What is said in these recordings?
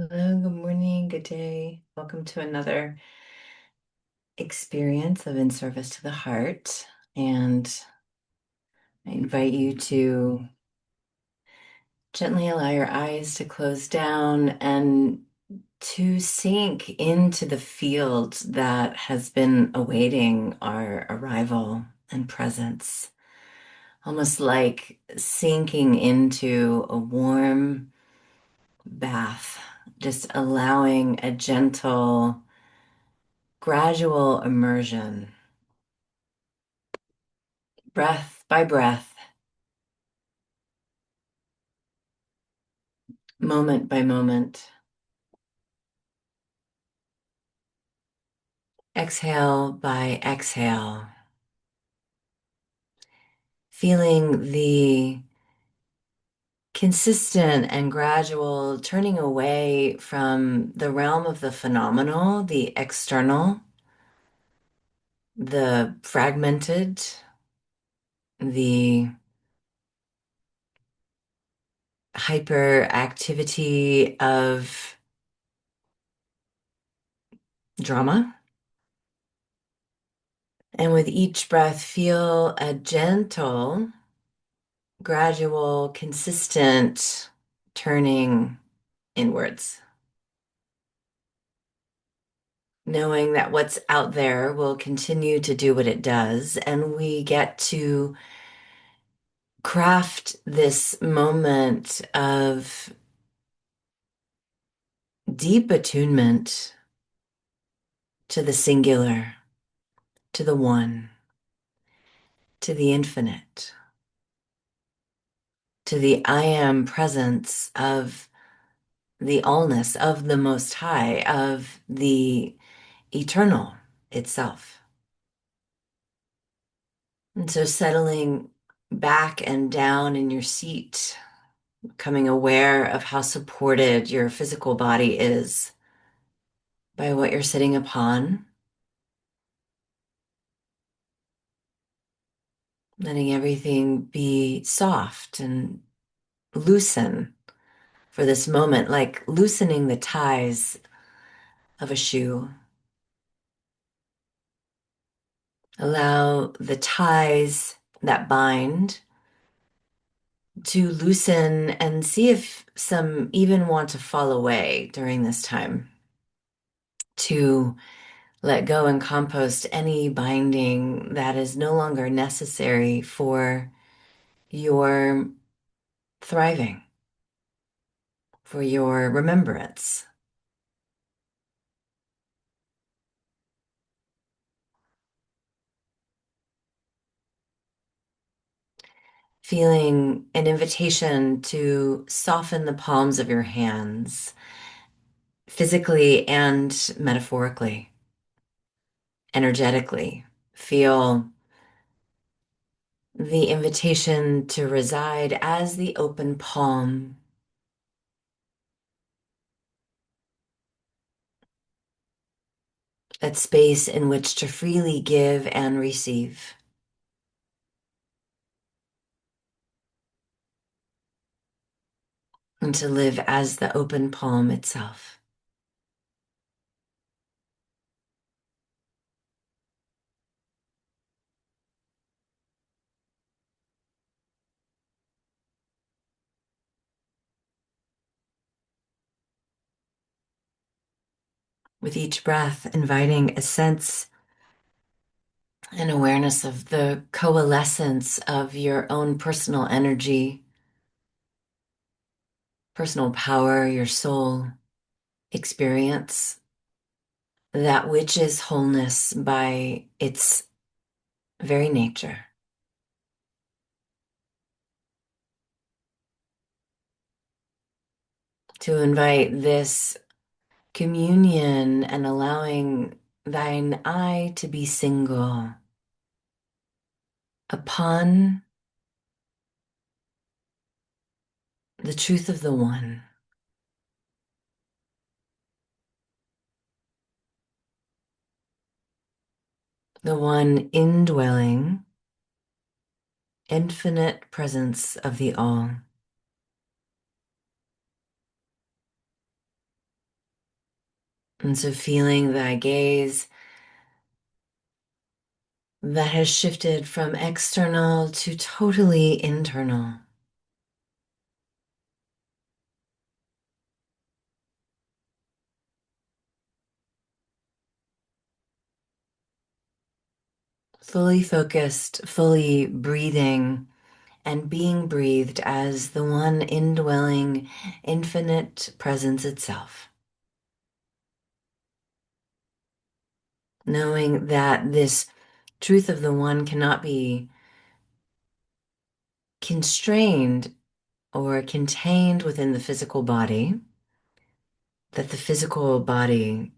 Hello, good morning, good day. Welcome to another experience of In Service to the Heart. And I invite you to gently allow your eyes to close down and to sink into the field that has been awaiting our arrival and presence. Almost like sinking into a warm bath, just allowing a gentle gradual immersion, breath by breath, moment by moment. Exhale by exhale, feeling the consistent and gradual turning away from the realm of the phenomenal, the external, the fragmented, the hyperactivity of drama. And with each breath, feel a gentle, gradual, consistent turning inwards, knowing that what's out there will continue to do what it does, and we get to craft this moment of deep attunement to the singular, to the one, to the infinite, to the I am presence of the allness of the Most High, of the eternal itself. And so settling back and down in your seat, becoming aware of how supported your physical body is by what you're sitting upon, letting everything be soft and loosen for this moment, like loosening the ties of a shoe. Allow the ties that bind to loosen and see if some even want to fall away during this time. To let go and compost any binding that is no longer necessary for your thriving, for your remembrance. Feeling an invitation to soften the palms of your hands, physically and metaphorically, energetically. Feel the invitation to reside as the open palm, that space in which to freely give and receive, and to live as the open palm itself. With each breath, inviting a sense and awareness of the coalescence of your own personal energy, personal power, your soul experience, that which is wholeness by its very nature. To invite this communion and allowing thine eye to be single upon the truth of the one, the one indwelling, infinite presence of the all. And so feeling thy gaze that has shifted from external to totally internal. Fully focused, fully breathing and being breathed as the one indwelling infinite presence itself. Knowing that this truth of the one cannot be constrained or contained within the physical body, that the physical body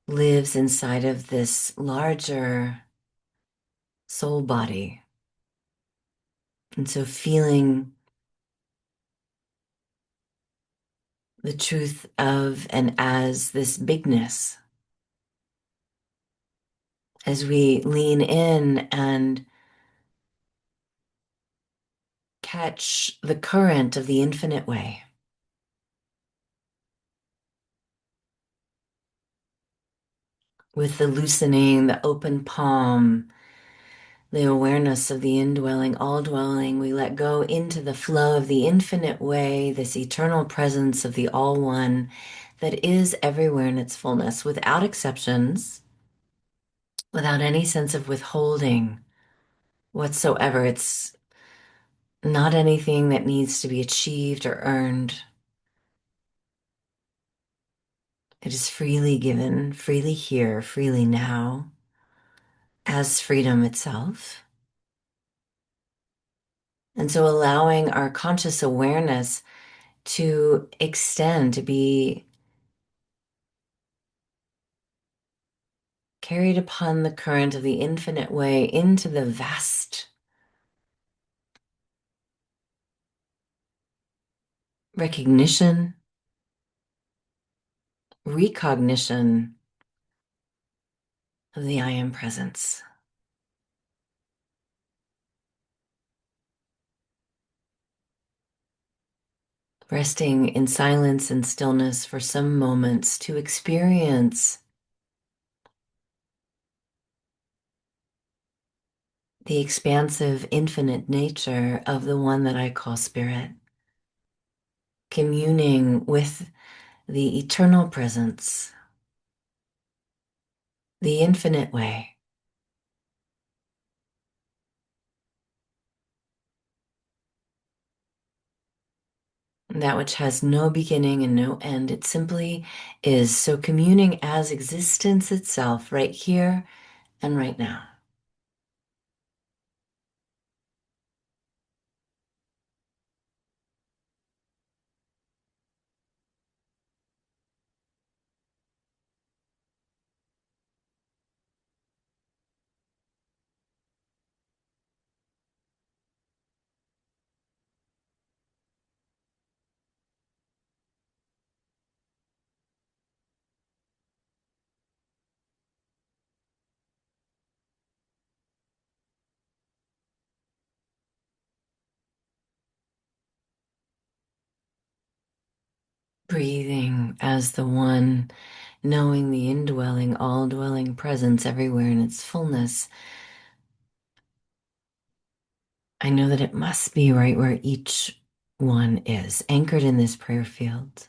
lives inside of this larger soul body. And so feeling the truth of and as this bigness as we lean in and catch the current of the infinite way. With the loosening, the open palm, the awareness of the indwelling, all dwelling, we let go into the flow of the infinite way, this eternal presence of the all one that is everywhere in its fullness, without exceptions, without any sense of withholding whatsoever. It's not anything that needs to be achieved or earned. It is freely given, freely here, freely now, as freedom itself. And so allowing our conscious awareness to extend, to be carried upon the current of the infinite way into the vast recognition, recognition of the I am presence. Resting in silence and stillness for some moments to experience the expansive, infinite nature of the one that I call spirit, communing with the eternal presence, the infinite way. That which has no beginning and no end. It simply is. So communing as existence itself right here and right now. Breathing as the one, knowing the indwelling, all dwelling presence everywhere in its fullness. I know that it must be right where each one is, anchored in this prayer field,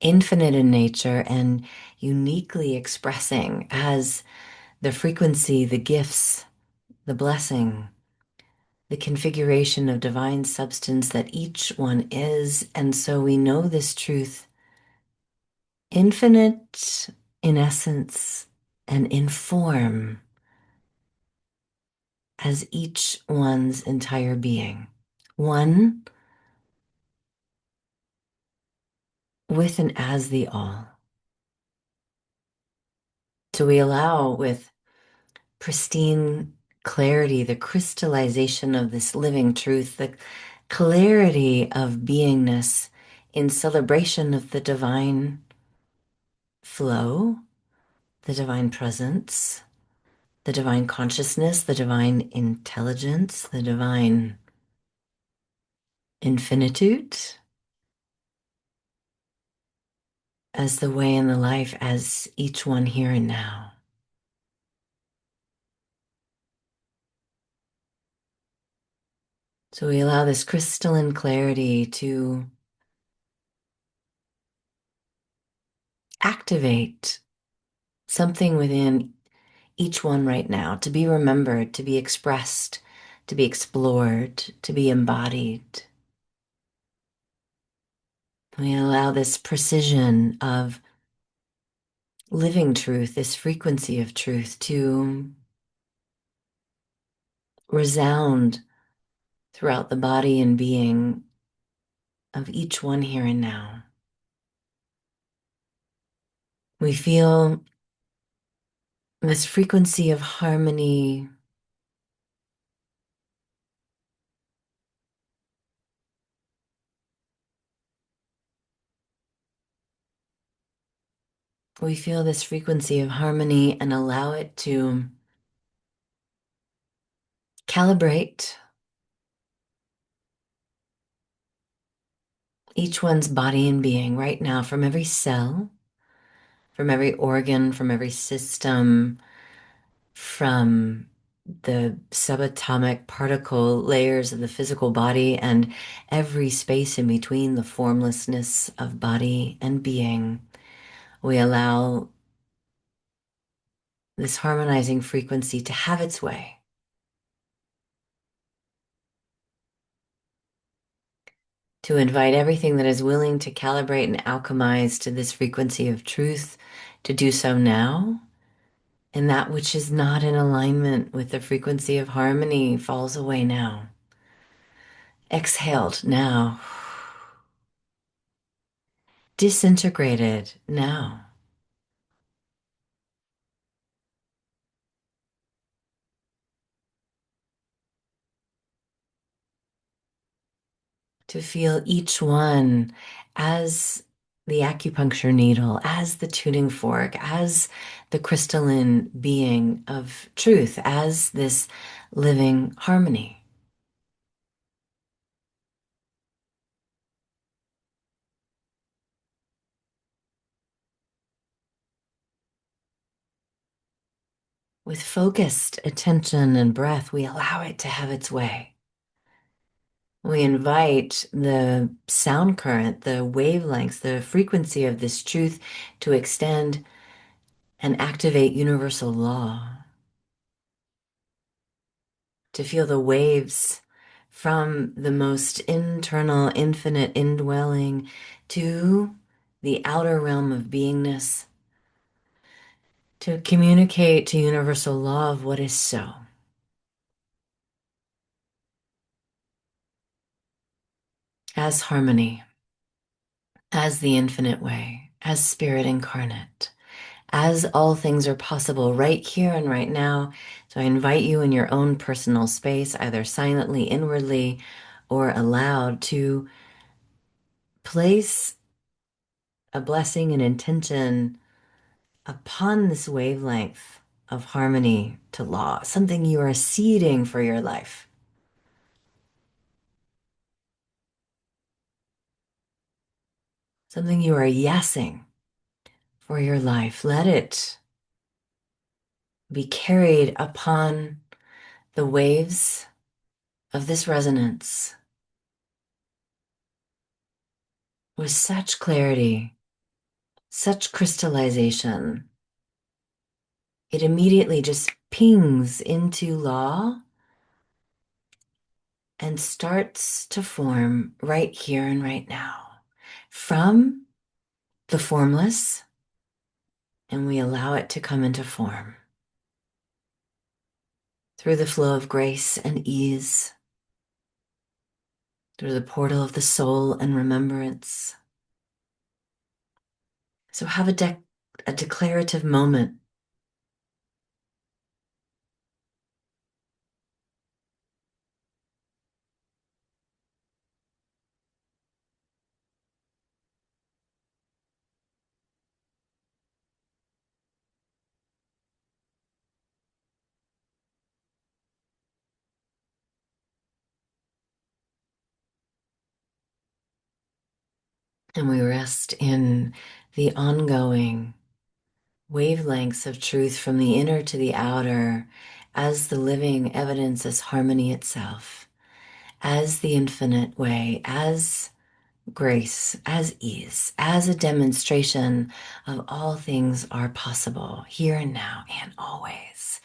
infinite in nature and uniquely expressing as the frequency, the gifts, the blessing, the configuration of divine substance that each one is. And so we know this truth, infinite in essence and in form as each one's entire being. One with and as the all. So we allow with pristine clarity, the crystallization of this living truth, the clarity of beingness in celebration of the divine flow, the divine presence, the divine consciousness, the divine intelligence, the divine infinitude, as the way and the life as each one here and now. So we allow this crystalline clarity to activate something within each one right now, to be remembered, to be expressed, to be explored, to be embodied. We allow this precision of living truth, this frequency of truth to resound throughout the body and being of each one here and now. We feel this frequency of harmony we feel this frequency of harmony and allow it to calibrate each one's body and being right now, from every cell, from every organ, from every system, from the subatomic particle layers of the physical body and every space in between the formlessness of body and being. We allow this harmonizing frequency to have its way. To invite everything that is willing to calibrate and alchemize to this frequency of truth to do so now. And that which is not in alignment with the frequency of harmony falls away now. Exhaled now. Disintegrated now. To feel each one as the acupuncture needle, as the tuning fork, as the crystalline being of truth, as this living harmony. With focused attention and breath, we allow it to have its way. We invite the sound current, the wavelengths, the frequency of this truth to extend and activate universal law, to feel the waves from the most internal, infinite indwelling to the outer realm of beingness, to communicate to universal law of what is so. As harmony, as the infinite way, as spirit incarnate, as all things are possible right here and right now. So I invite you in your own personal space, either silently, inwardly, or aloud, to place a blessing and intention upon this wavelength of harmony to law, something you are seeding for your life, something you are yesing for your life. Let it be carried upon the waves of this resonance with such clarity, such crystallization. It immediately just pings into law and starts to form right here and right now from the formless, and we allow it to come into form through the flow of grace and ease, through the portal of the soul and remembrance. So have a declarative moment. And we rest in the ongoing wavelengths of truth from the inner to the outer as the living evidence, as harmony itself, as the infinite way, as grace, as ease, as a demonstration of all things are possible here and now and always.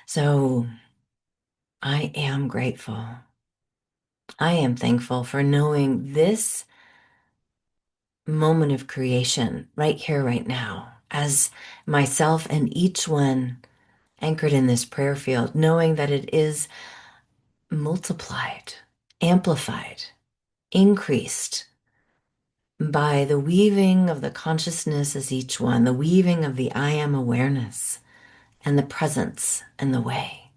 So I am grateful. I am thankful for knowing this moment of creation right here, right now, as myself and each one anchored in this prayer field, knowing that it is multiplied, amplified, increased by the weaving of the consciousness as each one, the weaving of the I am awareness and the presence and the way.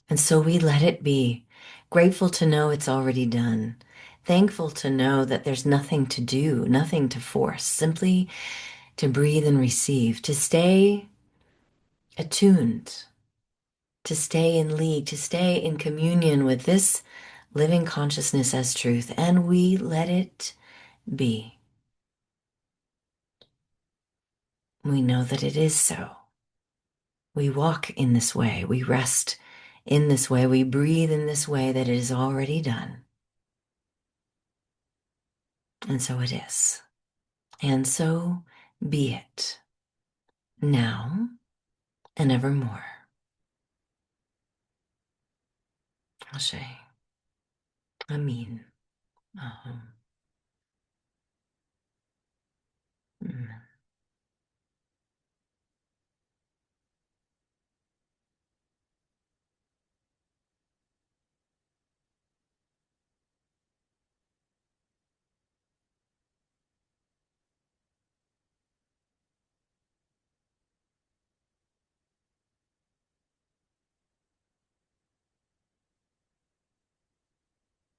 And so we let it be, grateful to know it's already done, thankful to know that there's nothing to do, nothing to force, simply to breathe and receive, to stay attuned, to stay in league, to stay in communion with this living consciousness as truth, and we let it be. We know that it is so. We walk in this way, we rest in this way, we breathe in this way that it is already done. And so it is. And so be it, now and evermore. Ashe. Amin. Aham. Mm.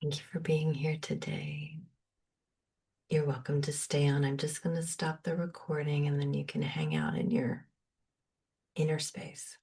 Thank you for being here today. You're welcome to stay on. I'm just going to stop the recording and then you can hang out in your inner space.